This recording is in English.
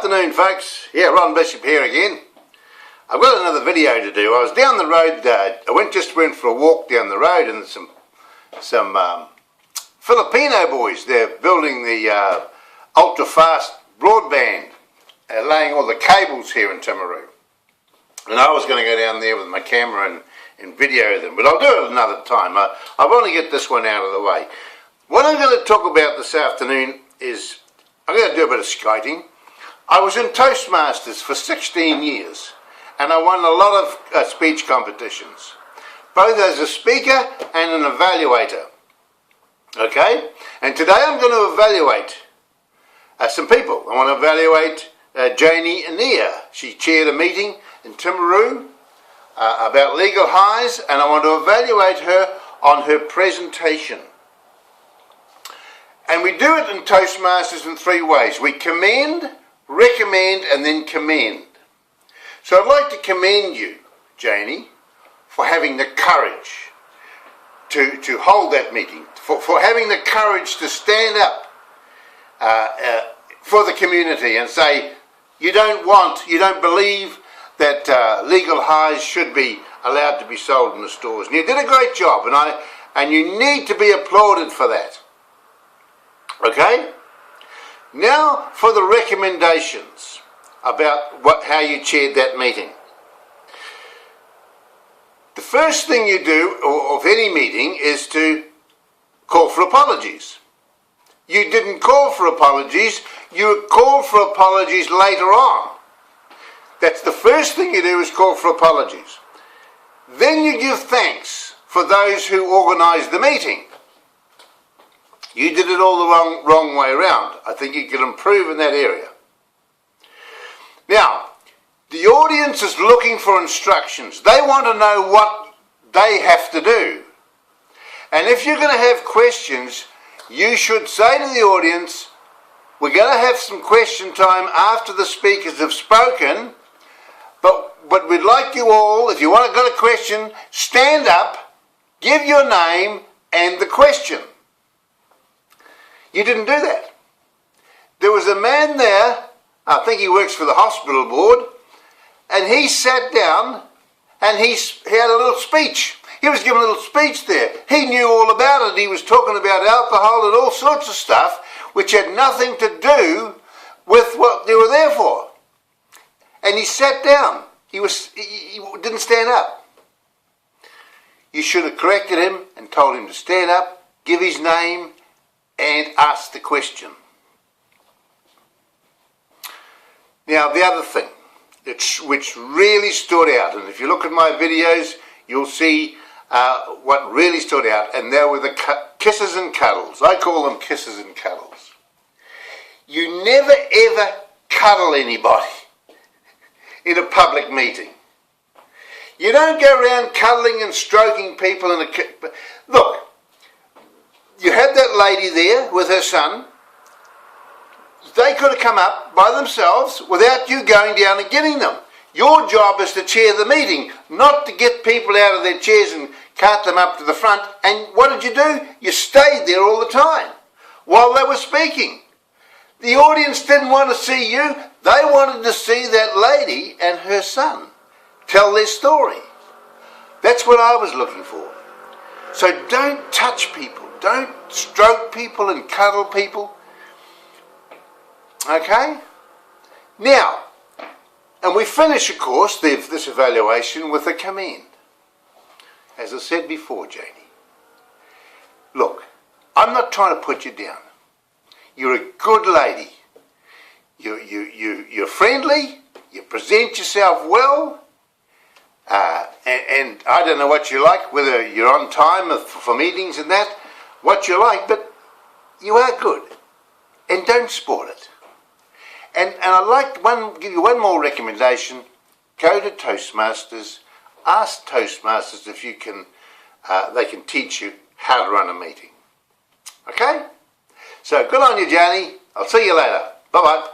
afternoon, folks. Yeah, Ron Bishop here again. I've got another video to do. I was down the road, I just went for a walk down the road, and some Filipino boys, they're building the ultra-fast broadband, laying all the cables here in Timaru. And I was going to go down there with my camera and video them, but I'll do it another time. I want to get this one out of the way. What I'm going to talk about this afternoon is, I'm going to do a bit of skating. I was in Toastmasters for 16 years, and I won a lot of speech competitions, both as a speaker and an evaluator. Okay? And today I'm going to evaluate some people. I want to evaluate Janie Annear. She chaired a meeting in Timaru about legal highs, and I want to evaluate her on her presentation. And we do it in Toastmasters in three ways. We commend, recommend, and then commend. So I'd like to commend you, Janie, for having the courage to hold that meeting, for having the courage to stand up for the community and say you don't believe that legal highs should be allowed to be sold in the stores. And you did a great job, and you need to be applauded for that. Okay? Now for the recommendations about how you chaired that meeting. The first thing you do of any meeting is to call for apologies. You didn't call for apologies, you called for apologies later on. That's the first thing you do, is call for apologies. Then you give thanks for those who organised the meeting. You did it all the wrong way around. I think you can improve in that area. Now, the audience is looking for instructions. They want to know what they have to do. And if you're going to have questions, you should say to the audience, we're going to have some question time after the speakers have spoken, but we'd like you all, if you got a question, stand up, give your name and the question. You didn't do that. There was a man there, I think he works for the hospital board, and he sat down and he had a little speech. He was giving a little speech there. He knew all about it. He was talking about alcohol and all sorts of stuff which had nothing to do with what they were there for. And he sat down. He didn't stand up. You should have corrected him and told him to stand up, give his name, and ask the question. Now the other thing which really stood out, and if you look at my videos you'll see what really stood out, and they were the kisses and cuddles. I call them kisses and cuddles. You never ever cuddle anybody in a public meeting. You don't go around cuddling and stroking people in a... Look, you had that lady there with her son. They could have come up by themselves without you going down and getting them. Your job is to chair the meeting, not to get people out of their chairs and cart them up to the front. And what did you do? You stayed there all the time while they were speaking. The audience didn't want to see you. They wanted to see that lady and her son tell their story. That's what I was looking for. So don't touch people. Don't stroke people and cuddle people. Okay? Now, and we finish, of course, this evaluation with a commend. As I said before, Janie, look, I'm not trying to put you down. You're a good lady. You're friendly. You present yourself well. And I don't know what you like, whether you're on time for meetings and that, what you like, but you are good. And don't spoil it. And I'd like to give you one more recommendation. Go to Toastmasters. Ask Toastmasters if you can, they can teach you how to run a meeting. Okay? So good on you, Janie. I'll see you later. Bye-bye.